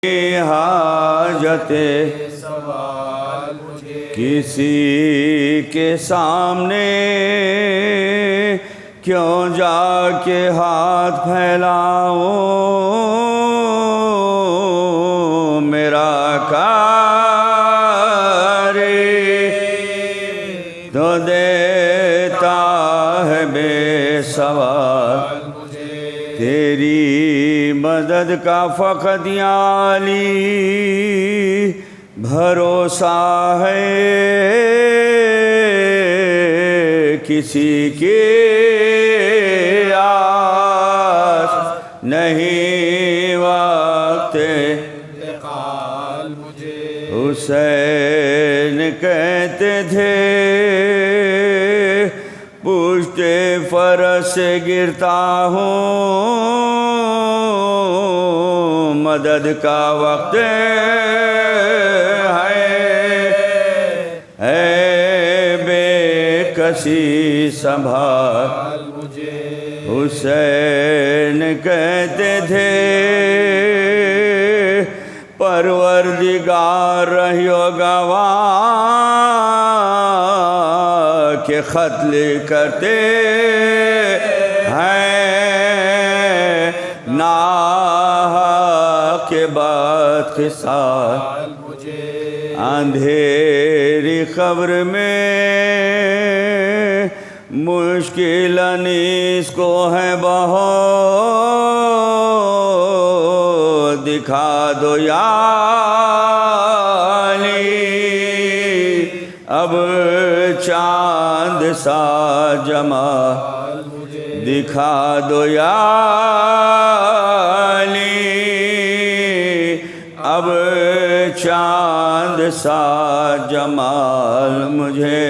حاجت کسی کے سامنے کیوں جا کے ہاتھ پھیلاؤں میرا کار تو دیتا ہے بے سوال تیری مدد کا فقط یا علی بھروسہ ہے کسی کی آس نہیں وقت حسین کہتے تھے پشت فرس سے گرتا ہوں مدد کا وقت ہے بے کسی سنبھال حسین کہتے تھے پروردگار رہیو گواہ کہ قتل کرتے ہیں ناحق کے بعد خسار اندھیری قبر میں مشکل انیس کو ہے بہت دکھا دو یا علی اب چاند سا جمال دکھا دو یا علی اب چاند سا جمال مجھے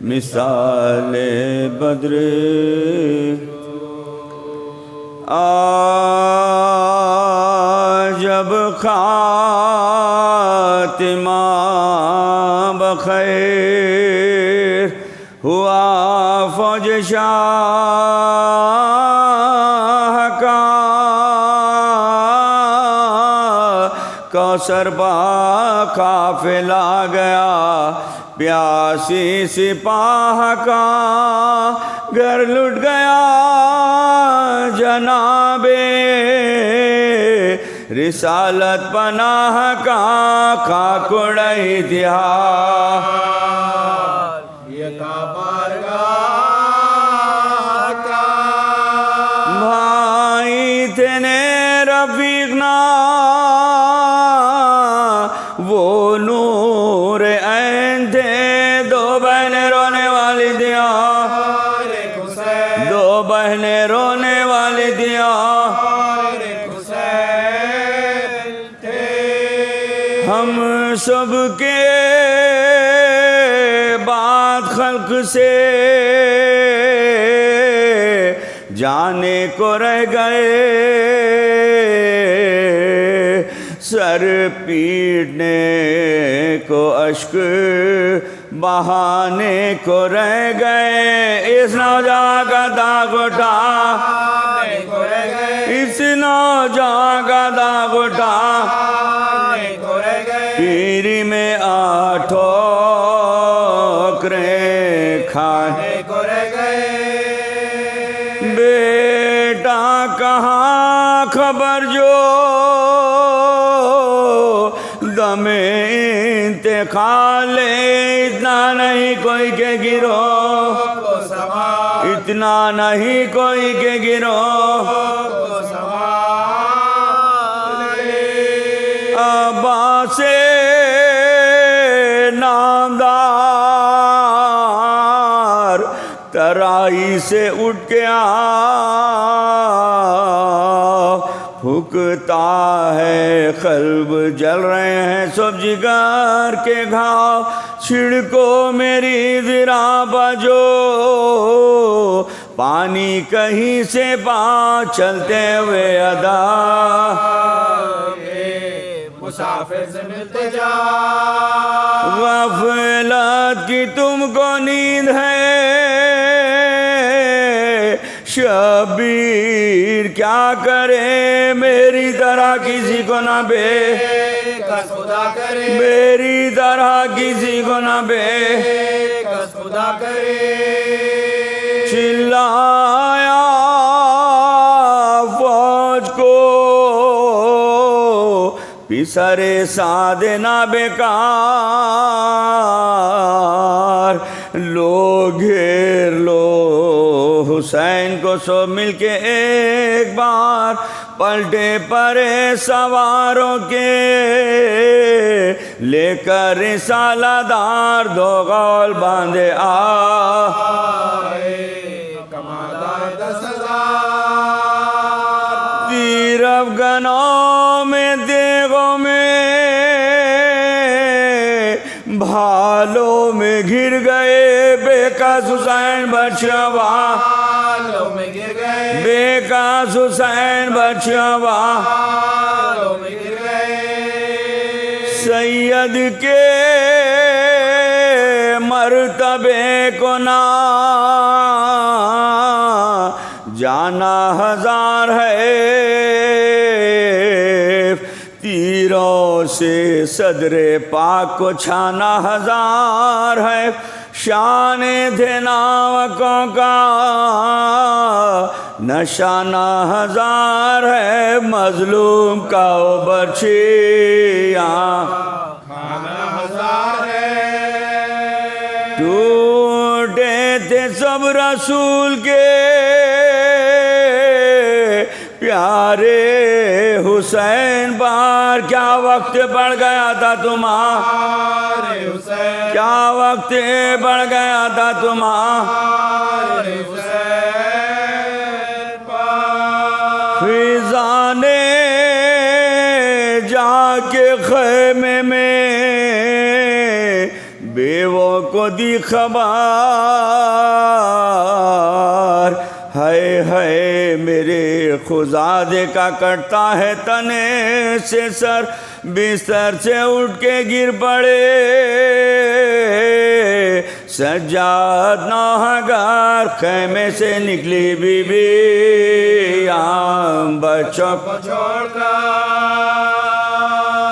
مثال بدر جب خاتمہ بخیر ہوا فوج شاہ کا کوثر با قافلہ گیا پیاسی سپاہ کا گھر لٹ گیا جناب رسالت پناہ کا خاک اڑئی اتحاد یہ بھائی تینے رفیق نا وہ نور عین تھے دو بہنیں رونے والی دیا دو بہنیں رونے والی دیا ہم سب کے بعد خلق سے جانے کو رہ گئے سر پیٹنے کو اشک بہانے کو رہ گئے اس نوجوان کا داغ اٹھا اس نوجوان کا داغ اٹھا پیری میں ٹھوکریں کھانے کو رہ گئے بیٹا کہاں خبر جو دم انتقال اتنا نہیں کوئی کے گرو اتنا نہیں کوئی کے گرو عباس نامدار ترائی سے اٹھ کے آ پھکتا ہے قلب جل رہے ہیں سب جگر کے گھاؤ چھڑکو میری ذرا بجو پانی کہیں سے پا چلتے ہوئے ادا مسافر سے ملتے جا غفلت کی تم کو نیند ہے شبیر کیا کرے میری طرح کسی کو نہ بے کس خدا کرے میری طرح کسی کو نہ بے کس خدا کرے چلایا فوج کو پسرے ساد نہ بیکار لو گھیر لو حسین کو سب مل کے ایک بار پلٹے پرے سواروں کے لے کر رسالہ دار دو غول باندھے آئے کمادار 10,000 تیر افغانوں میں دیگوں میں بھالوں میں گر گئے بےکس حسین بچوا بالوں میں گر گئے بےکس حسین بچوا بالوں میں گر گئے سید کے مرتبے کو نہ جانا ہزار ہے تیروں سے صدر پاک کو چھانا ہزار ہے شان تھے ناوکوں کا نشانہ ہزار ہے مظلوم کا وہ برچیاں کھانا 1000 ہے ٹوٹے تھے سب رسول کے پیارے حسین بار کیا وقت بڑھ گیا تھا تمہارے حسین کیا وقت بڑھ گیا تھا تمہارے حسین فضا نے جا کے خیمے میں بیووں کو دی خبر ہے میرے خزادے کا کٹتا ہے تنے سے سر بستر سے اٹھ کے گر پڑے سجاد نوحگار خیمے سے نکلی بی بی بچوں کو چھوڑ کر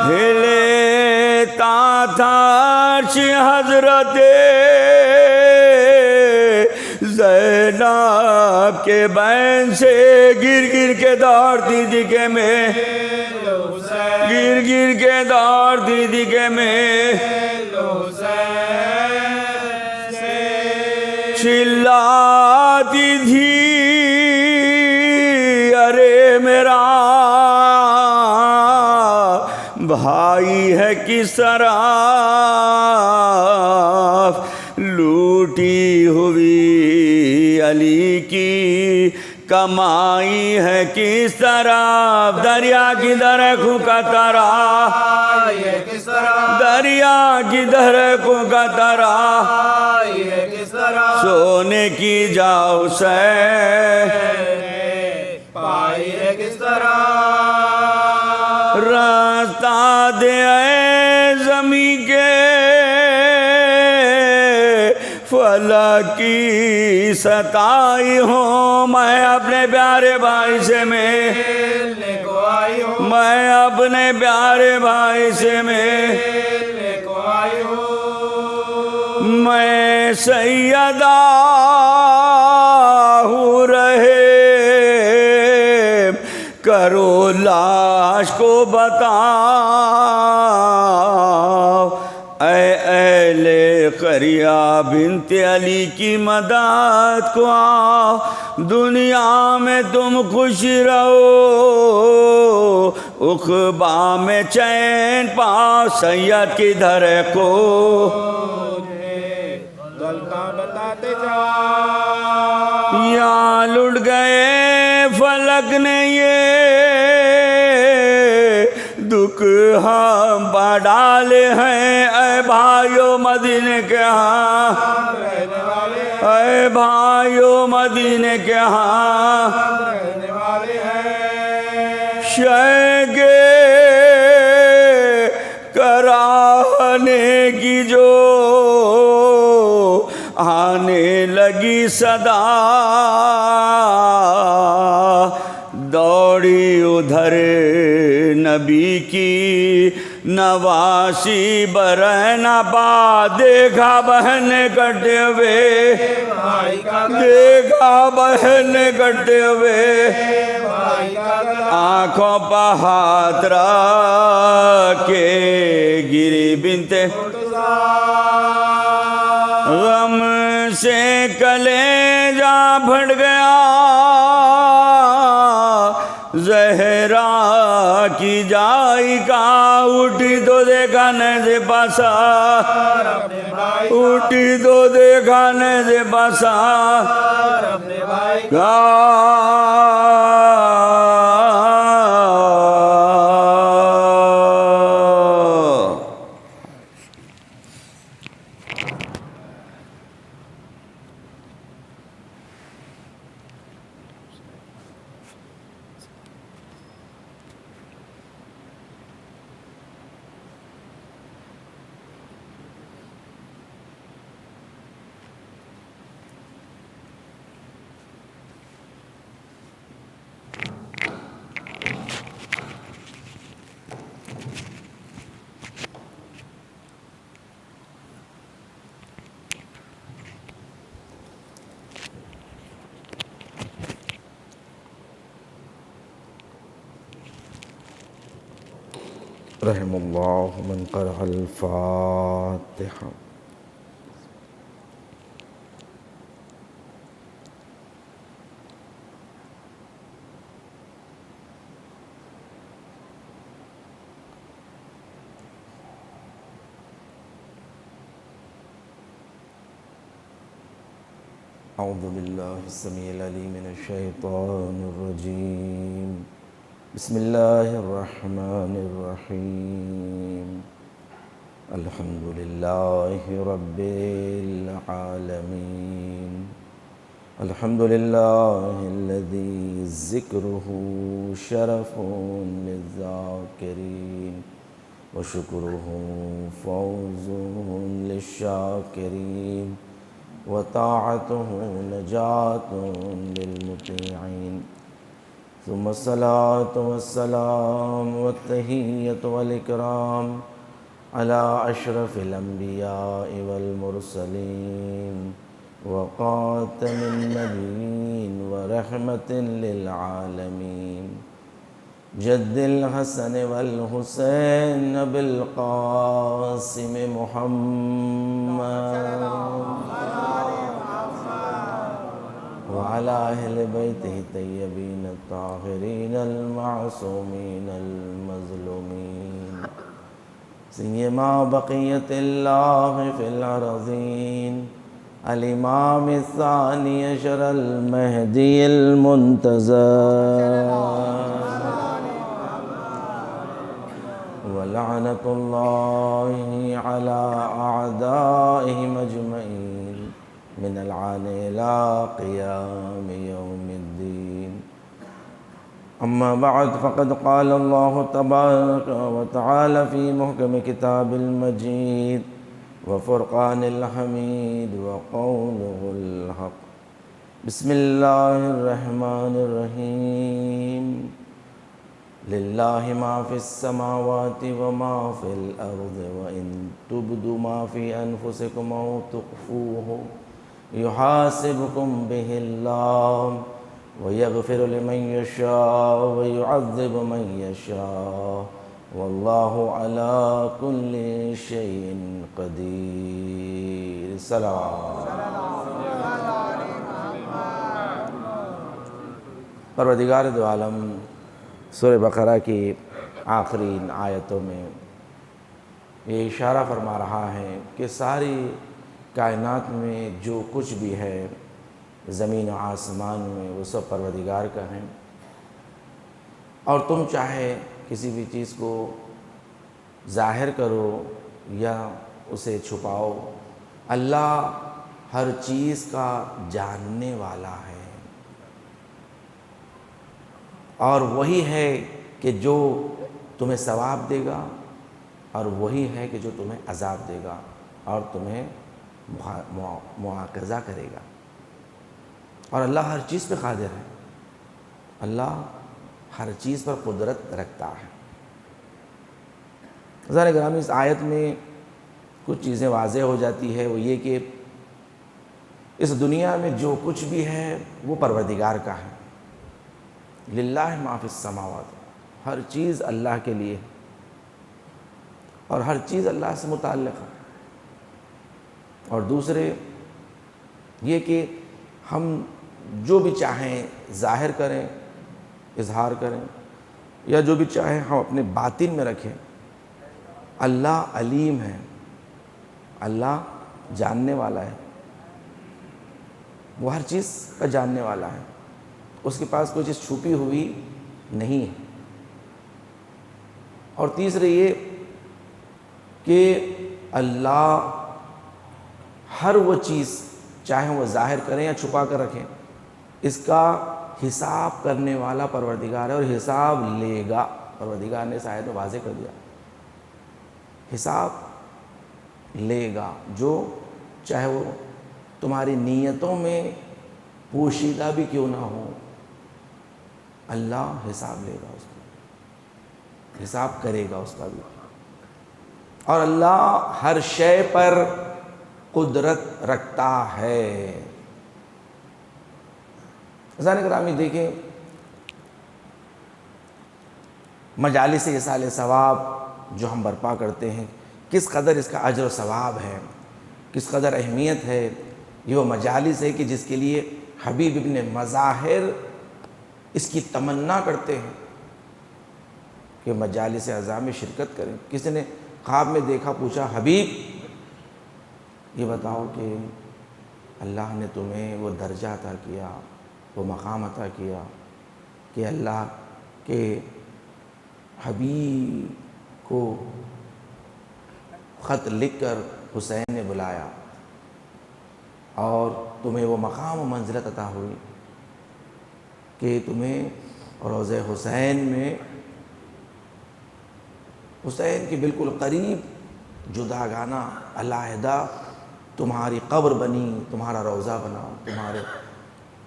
ہلے تھا عرش حضرت زینب کے بین سے گر گر کے دوڑتی تھی کہ میں گر گر کے دوڑتی تھی کہ میں چلاتی تھی ارے میرا بھائی ہے کس طرح لوٹی ہوئی علی کی کمائی ہے کس طرح دریا کدھر ہے خوں کا طرح یہ کس طرح دریا کدھر ہے خوں کا طرح یہ کس طرح سونے کی جاؤ سے پائی ہے کس طرح راستہ دے اے زمین کے فلک کی ستائی ہوں میں اپنے پیارے بھائی سے ملنے کو آئی ہوں میں اپنے پیارے بھائی سے ملنے کو آئی ہوں میں سیدہ ہوں رہے کرو لاش کو بتاؤ اے اہل قریہ بنت علی کی مدد کو آؤ دنیا میں تم خوش رہو عقبہ میں چین پاؤ سید کدھر ہے کو دلکا بتاتے جا یہاں لٹ گئے فلک نے یہ دکھ ہم پا ڈالے ہیں اے بھائیو مدینے کے ہاں رہنے والے اے بھائیو مدینے کے ہاں رہنے والے ہیں شیگے کراہنے کی جو آنے لگی صدا دوڑی ادھر نبی کی نواسی برہنہ پا دیکھا بہن کٹے ہوئے دیکھا بہن کٹے ہوئے آنکھوں پہ ہاتھ رکھ کے گری بنتے غم سے کلیجہ پھٹ گیا زہرا کی جائی کا اٹھی تو دیکھا سے پاسا اٹھی تو دیکھا سے پاسا رحم اللہ من قرأ الفاتحہ. اعوذ باللہ السمیع العلیم من الشیطان الرجیم. بسم اللہ الرحمن الرحیم. الحمد للہ رب العالمین. الحمد للہ الذی ذکرہ شرف للذاکرین وشکرہ فوز للشاکرین وطاعتہ نجات للمطیعین. ثم الصلاة والسلام والتحیۃ والاکرام علی اشرف الانبیاء والمرسلین وخاتم النبیین ورحمۃ للعالمین جد الحسن والحسین بالقاسم محمد وعلى أهل بيته الطيبين الطاهرين المعصومين المظلومين سيما بقية الله في الأرضين الإمام الثاني عشر المهدي المنتظر ولعنة الله على أعدائهم أجمعين من العان إلى قيام يوم الدين. أما بعد فقد قال الله تبارك وتعالى في محكم كتاب المجيد وفرقان الحميد وقوله الحق. بسم الله الرحمن الرحيم. لله ما في السماوات وما في الأرض وإن تبدوا ما في أنفسكم أو تخفوه يحاسبكم به الله ويغفر لمن يشاء ويعذب من يشاء والله على كل شيء قدير. سلام. پروردگار دو عالم سورہ بقرہ کی آخری آیتوں میں یہ اشارہ فرما رہا ہے کہ ساری کائنات میں جو کچھ بھی ہے زمین و آسمان میں وہ سب پروردگار کا ہے، اور تم چاہے کسی بھی چیز کو ظاہر کرو یا اسے چھپاؤ، اللہ ہر چیز کا جاننے والا ہے، اور وہی ہے کہ جو تمہیں ثواب دے گا اور وہی ہے کہ جو تمہیں عذاب دے گا اور تمہیں مواخذہ کرے گا. اور اللہ ہر چیز پہ قادر ہے. اللہ ہر چیز پر قدرت رکھتا ہے۔ عزیزان گرامی، اس آیت میں کچھ چیزیں واضح ہو جاتی ہے، وہ یہ کہ اس دنیا میں جو کچھ بھی ہے وہ پروردگار کا ہے۔ للہ ما فی السماوات، ہر چیز اللہ کے لیے اور ہر چیز اللہ سے متعلق ہے۔ اور دوسرے یہ کہ ہم جو بھی چاہیں ظاہر کریں، اظہار کریں، یا جو بھی چاہیں ہم اپنے باطن میں رکھیں، اللہ علیم ہے، اللہ جاننے والا ہے، وہ ہر چیز کا جاننے والا ہے، اس کے پاس کوئی چیز چھپی ہوئی نہیں ہے۔ اور تیسرے یہ کہ اللہ ہر وہ چیز چاہے وہ ظاہر کریں یا چھپا کر رکھیں، اس کا حساب کرنے والا پروردگار ہے اور حساب لے گا۔ پروردگار نے اس آیت میں واضح کر دیا، حساب لے گا، جو چاہے وہ تمہاری نیتوں میں پوشیدہ بھی کیوں نہ ہو، اللہ حساب لے گا، اس کا حساب کرے گا اس کا بھی۔ اور اللہ ہر شے پر قدرت رکھتا ہے۔ عزیزان گرامی دیکھیں، مجالس ایصال ثواب جو ہم برپا کرتے ہیں، کس قدر اس کا اجر و ثواب ہے، کس قدر اہمیت ہے۔ یہ وہ مجالس ہے کہ جس کے لیے حبیب ابن مظاہر اس کی تمنا کرتے ہیں کہ مجالس اعظا میں شرکت کریں۔ کسی نے خواب میں دیکھا، پوچھا، حبیب یہ بتاؤ کہ اللہ نے تمہیں وہ درجہ عطا کیا، وہ مقام عطا کیا کہ اللہ کے حبیب کو خط لکھ کر حسین نے بلایا اور تمہیں وہ مقام و منزلت عطا ہوئی کہ تمہیں روضہ حسین میں حسین کے بالکل قریب جداگانہ علیحدہ تمہاری قبر بنی، تمہارا روضہ بنا، تمہارے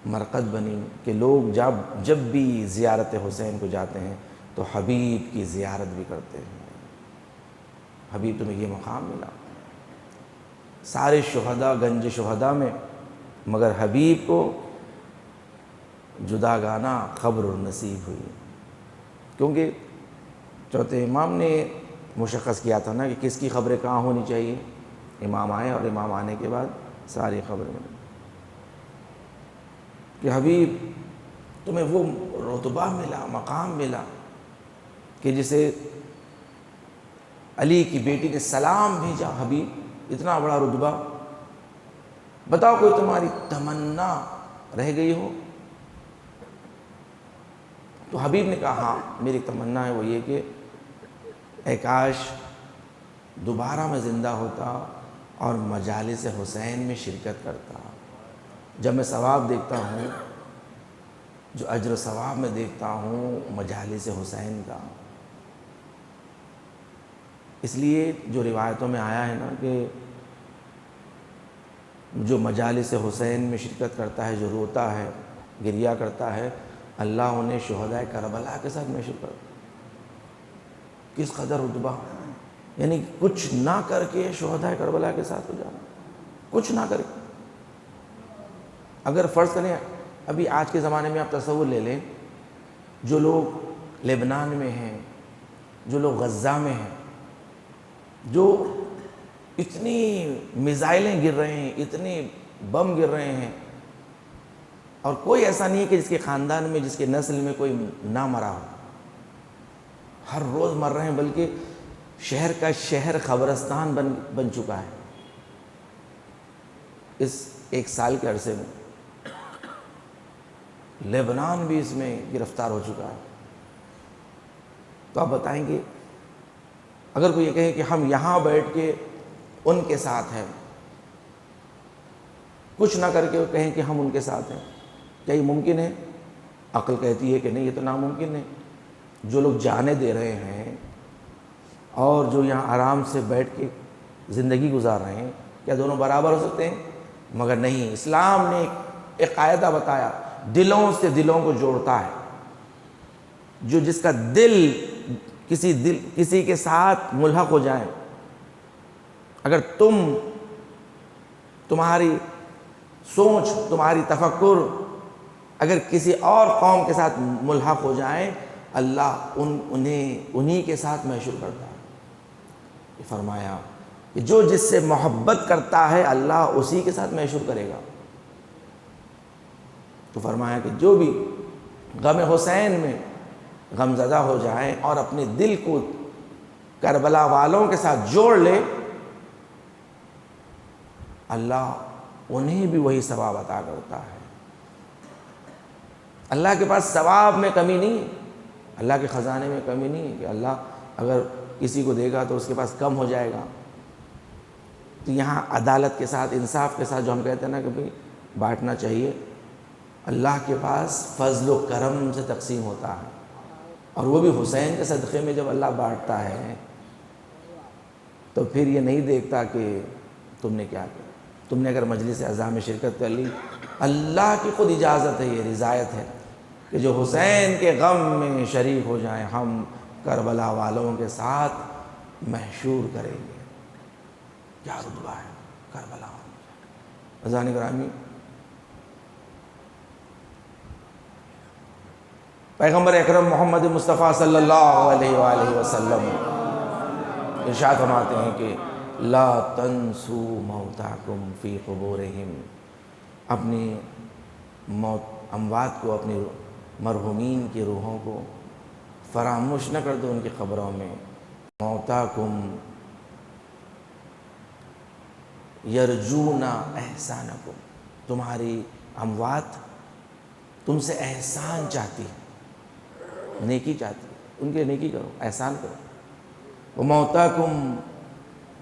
مرقد بنی کہ لوگ جب بھی زیارت حسین کو جاتے ہیں تو حبیب کی زیارت بھی کرتے ہیں۔ حبیب تمہیں یہ مقام ملا۔ سارے شہداء گنج شہداء میں، مگر حبیب کو جداگانہ قبر نصیب ہوئی، کیونکہ چوتھے امام نے مشخص کیا تھا نا کہ کس کی خبریں کہاں ہونی چاہیے۔ امام آئے اور امام آنے کے بعد ساری خبریں ملی کہ حبیب تمہیں وہ رتبہ ملا، مقام ملا کہ جسے علی کی بیٹی نے سلام بھیجا، حبیب اتنا بڑا رتبہ، بتاؤ کوئی تمہاری تمنا رہ گئی ہو؟ تو حبیب نے کہا ہاں میری تمنا ہے، وہ یہ کہ اے کاش دوبارہ میں زندہ ہوتا اور مجالس حسین میں شرکت کرتا۔ جب میں ثواب دیکھتا ہوں، جو اجر و ثواب میں دیکھتا ہوں مجالس حسین کا، اس لیے جو روایتوں میں آیا ہے نا کہ جو مجالس حسین میں شرکت کرتا ہے، جو روتا ہے، گریہ کرتا ہے، اللہ انہیں شہداء کربلا کے ساتھ محشر کرتا۔ کس قدر رتبہ، یعنی کچھ نہ کر کے شہداء کربلا کے ساتھ ہو جانا، کچھ نہ کر کے۔ اگر فرض کریں ابھی آج کے زمانے میں آپ تصور لے لیں، جو لوگ لبنان میں ہیں، جو لوگ غزہ میں ہیں، جو اتنی میزائلیں گر رہے ہیں، اتنے بم گر رہے ہیں، اور کوئی ایسا نہیں ہے کہ جس کے خاندان میں، جس کے نسل میں کوئی نہ مرا ہو، ہر روز مر رہے ہیں، بلکہ شہر کا شہر قبرستان بن چکا ہے اس 1 سال کے عرصے میں۔ لبنان بھی اس میں گرفتار ہو چکا ہے۔ تو آپ بتائیں گے اگر کوئی یہ کہے کہ ہم یہاں بیٹھ کے ان کے ساتھ ہیں، کچھ نہ کر کے وہ کہیں کہ ہم ان کے ساتھ ہیں، کیا یہ ممکن ہے؟ عقل کہتی ہے کہ نہیں، یہ تو ناممکن ہے۔ جو لوگ جانیں دے رہے ہیں اور جو یہاں آرام سے بیٹھ کے زندگی گزار رہے ہیں، کیا دونوں برابر ہو سکتے ہیں؟ مگر نہیں، اسلام نے ایک قاعدہ بتایا، دلوں سے دلوں کو جوڑتا ہے۔ جو جس کا دل کسی کے ساتھ ملحق ہو جائے، اگر تمہاری سوچ، تمہاری تفکر اگر کسی اور قوم کے ساتھ ملحق ہو جائیں، اللہ انہی کے ساتھ محشور کرتا ہے۔ یہ فرمایا کہ جو جس سے محبت کرتا ہے اللہ اسی کے ساتھ محشور کرے گا۔ تو فرمایا کہ جو بھی غم حسین میں غمزدہ ہو جائیں اور اپنے دل کو کربلا والوں کے ساتھ جوڑ لے، اللہ انہیں بھی وہی ثواب عطا کرتا ہے۔ اللہ کے پاس ثواب میں کمی نہیں ہے، اللہ کے خزانے میں کمی نہیں ہے کہ اللہ اگر کسی کو دے گا تو اس کے پاس کم ہو جائے گا۔ تو یہاں عدالت کے ساتھ، انصاف کے ساتھ جو ہم کہتے ہیں نا کہ بھئی بانٹنا چاہیے، اللہ کے پاس فضل و کرم سے تقسیم ہوتا ہے، اور وہ بھی حسین کے صدقے میں جب اللہ بانٹتا ہے تو پھر یہ نہیں دیکھتا کہ تم نے کیا کیا۔ تم نے اگر مجلس اعزاء میں شرکت کر لی، اللہ کی خود اجازت ہے، یہ رضایت ہے کہ جو حسین کے غم میں شریک ہو جائیں، ہم کربلا والوں کے ساتھ محشور کریں گے۔ کیا رتبہ ہے کربلا والوں۔ عزیزان گرامی، پیغمبر اکرم محمد مصطفیٰ صلی اللہ علیہ وآلہ وسلم ارشاد فرماتے ہیں کہ لا تنسوا موتاکم فی قبورہم، اپنی اموات کو، اپنی مرحومین کی روحوں کو فراموش نہ کر دو ان کی قبروں میں۔ موتاکم یرجون احسانکم، تمہاری اموات تم سے احسان چاہتی ہے، نیکی چاہتی ہے، ان کے نیکی کرو، احسان کرو۔ وموتاکم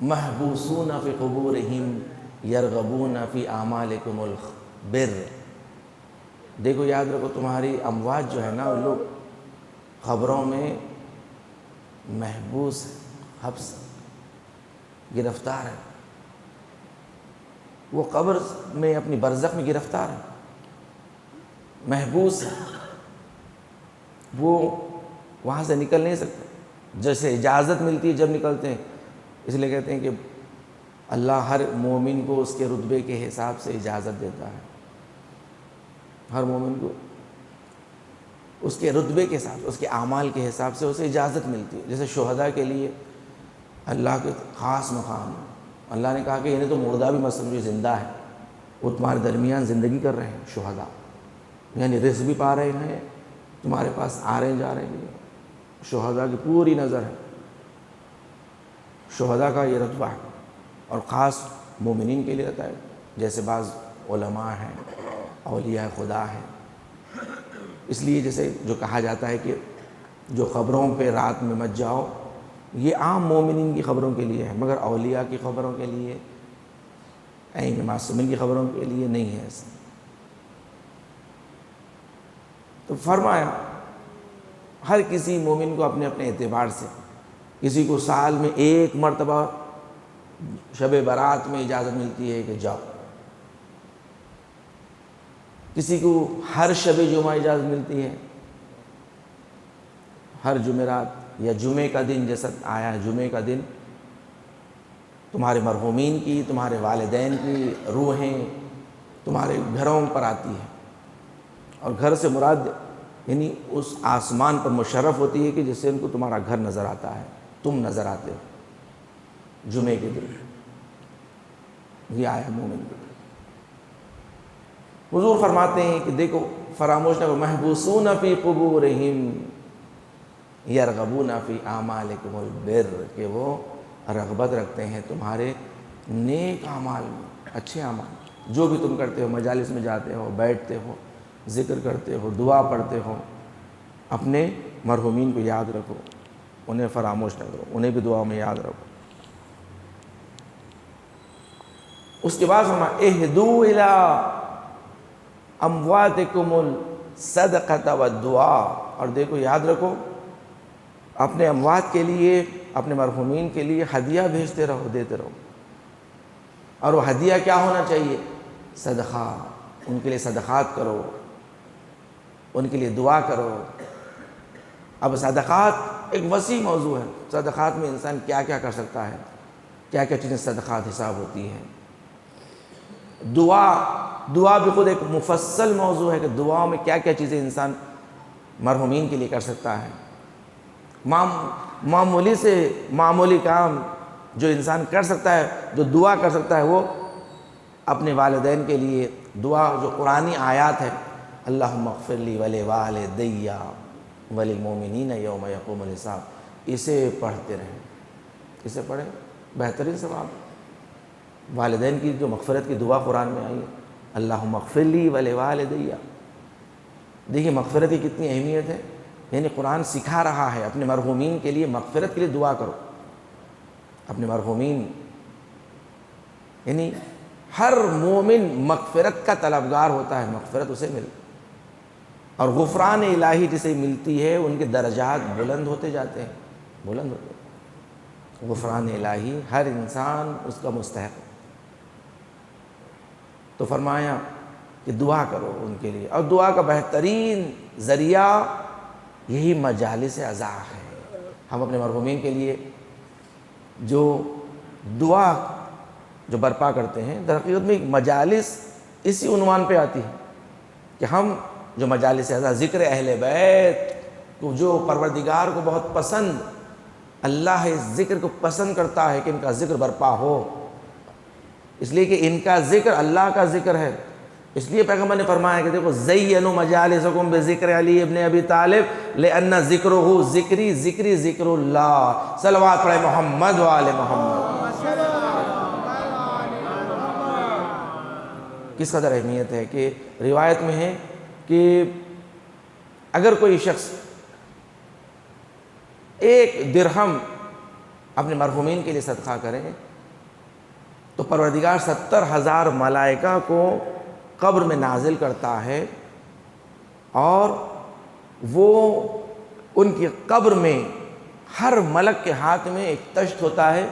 محبوسون فی قبورہم یرغبون فی اعمالکم البر، دیکھو یاد رکھو تمہاری اموات جو ہے نا، وہ لوگ قبروں میں محبوس، حبس، گرفتار ہے، وہ قبر میں اپنی برزخ میں گرفتار ہے، محبوس ہے، وہ وہاں سے نکل نہیں سکتے۔ جیسے اجازت ملتی ہے جب نکلتے ہیں، اس لیے کہتے ہیں کہ اللہ ہر مومن کو اس کے رتبے کے حساب سے اجازت دیتا ہے، ہر مومن کو اس کے رتبے کے ساتھ، اس کے اعمال کے حساب سے اسے اجازت ملتی ہے۔ جیسے شہداء کے لیے اللہ کے خاص مقام ہے، اللہ نے کہا کہ انہیں تو مردہ بھی مت سمجھو، زندہ ہے، وہ تمہارے درمیان زندگی کر رہے ہیں۔ شہداء یعنی رزق بھی پا رہے ہیں، تمہارے پاس آ رہے ہیں جا رہے ہیں، شہداء کی پوری نظر ہے۔ شہداء کا یہ رتبہ ہے، اور خاص مومنین کے لیے رہتا ہے، جیسے بعض علماء ہیں، اولیاء خدا ہیں۔ اس لیے جیسے جو کہا جاتا ہے کہ جو قبروں پہ رات میں مت جاؤ، یہ عام مومنین کی قبروں کے لیے ہے، مگر اولیاء کی قبروں کے لیے، این معصومین کی قبروں کے لیے نہیں ہے ایسا۔ تو فرمایا ہر کسی مومن کو اپنے اپنے اعتبار سے، کسی کو سال میں ایک مرتبہ شب برات میں اجازت ملتی ہے کہ جاؤ، کسی کو ہر شب جمعہ اجازت ملتی ہے، ہر جمعرات یا جمعے کا دن جیسا آیا ہے، جمعے کا دن تمہارے مرحومین کی، تمہارے والدین کی روحیں تمہارے گھروں پر آتی ہیں، اور گھر سے مراد یعنی اس آسمان پر مشرف ہوتی ہے کہ جس سے ان کو تمہارا گھر نظر آتا ہے، تم نظر آتے ہو جمعے کے دن۔ یہ آیا مومن کے دن۔ حضور فرماتے ہیں کہ دیکھو فراموش نہ کرو، محبوسون فی قبورہم یرغبون فی اعمالکم البر، کہ وہ رغبت رکھتے ہیں تمہارے نیک اعمال میں، اچھے اعمال، جو بھی تم کرتے ہو، مجالس میں جاتے ہو، بیٹھتے ہو، ذکر کرتے ہو، دعا پڑھتے ہو، اپنے مرحومین کو یاد رکھو، انہیں فراموش نہ کرو، انہیں بھی دعا میں یاد رکھو۔ اس کے بعد فرمایا اہدوا الی امواتکم الصدقۃ والدعاء، اور دیکھو یاد رکھو اپنے اموات کے لیے، اپنے مرحومین کے لیے ہدیہ بھیجتے رہو، دیتے رہو، اور وہ ہدیہ کیا ہونا چاہیے؟ صدقہ، ان کے لیے صدقات کرو، ان کے لیے دعا کرو، اب صدقات ایک وسیع موضوع ہے، صدقات میں انسان کیا کیا کر سکتا ہے، کیا کیا چیزیں صدقات حساب ہوتی ہیں۔ دعا بھی خود ایک مفصل موضوع ہے کہ دعاؤں میں کیا کیا چیزیں انسان مرحومین کے لیے کر سکتا ہے۔ معمولی سے معمولی کام جو انسان کر سکتا ہے، جو دعا کر سکتا ہے، وہ اپنے والدین کے لیے دعا جو قرآنی آیات ہے، اللہم اغفر لی ولوالدی وللمؤمنین یوم یقوم الحساب، اسے پڑھتے رہیں، اسے پڑھیں، بہترین ثواب۔ والدین کی جو مغفرت کی دعا قرآن میں آئی ہے، اللہم اغفر لی ولوالدی، دیکھیے مغفرت کی کتنی اہمیت ہے، یعنی قرآن سکھا رہا ہے اپنے مرحومین کے لیے مغفرت کے لیے دعا کرو، اپنے مرحومین، یعنی ہر مومن مغفرت کا طلبگار ہوتا ہے، مغفرت اسے مل، اور غفران الہی جسے ملتی ہے ان کے درجات بلند ہوتے جاتے ہیں، بلند ہوتے ہیں۔ غفران الہی ہر انسان اس کا مستحق، تو فرمایا کہ دعا کرو ان کے لیے، اور دعا کا بہترین ذریعہ یہی مجالس عزا ہے۔ ہم اپنے مرحومین کے لیے جو دعا جو برپا کرتے ہیں، در حقیقت میں مجالس اسی عنوان پہ آتی ہے کہ ہم جو مجالس عزا، ذکر اہل بیت کو جو پروردگار کو بہت پسند، اللہ اس ذکر کو پسند کرتا ہے کہ ان کا ذکر برپا ہو، اس لیے کہ ان کا ذکر اللہ کا ذکر ہے۔ اس لیے پیغمبر نے فرمایا کہ دیکھو زینوا مجالسکم بذکر علی ابن ابی طالب لأن ذکرہ ذکری ذکری ذکر اللہ، صلوات پڑھے محمد و آل محمد۔ کس قدر اہمیت ہے کہ روایت میں ہے کہ اگر کوئی شخص 1 درہم اپنے مرحومین کے لیے صدقہ کرے تو پروردگار 70,000 ملائکہ کو قبر میں نازل کرتا ہے، اور وہ ان کی قبر میں ہر ملک کے ہاتھ میں ایک تشت ہوتا ہے،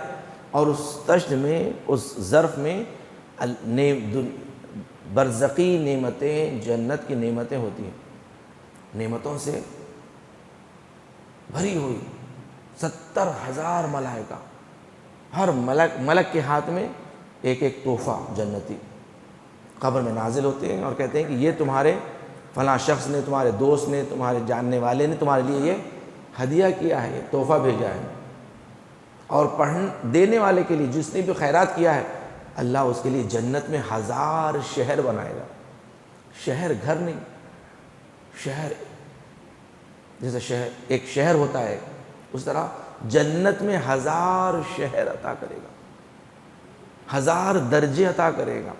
اور اس تشت میں، اس ظرف میں برزخی نعمتیں، جنت کی نعمتیں ہوتی ہیں، نعمتوں سے بھری ہوئی 70,000 ملائکہ، ہر ملک کے ہاتھ میں ایک ایک تحفہ جنتی قبر میں نازل ہوتے ہیں، اور کہتے ہیں کہ یہ تمہارے فلاں شخص نے، تمہارے دوست نے، تمہارے جاننے والے نے تمہارے لیے یہ ہدیہ کیا ہے، یہ تحفہ بھیجا ہے، اور دینے والے کے لیے جس نے بھی خیرات کیا ہے، اللہ اس کے لیے جنت میں 1000 شہر بنائے گا۔ شہر گھر نہیں، شہر جیسے ایک شہر ہوتا ہے، اس طرح جنت میں 1000 شہر عطا کرے گا، 1000 درجے عطا کرے گا،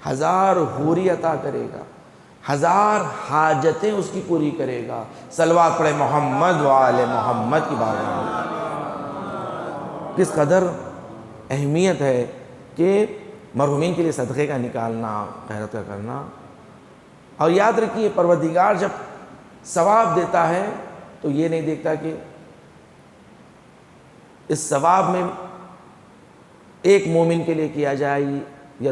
1000 حوری عطا کرے گا، 1000 حاجتیں اس کی پوری کرے گا۔ صلوات پڑھے محمد و آل محمد کی بارگاہ میں۔ کس قدر اہمیت ہے کہ مرحومین کے لیے صدقے کا نکالنا، خیرات کا کرنا۔ اور یاد رکھیے پروردگار جب ثواب دیتا ہے تو یہ نہیں دیکھتا کہ اس ثواب میں ایک مومن کے لیے کیا جائے یا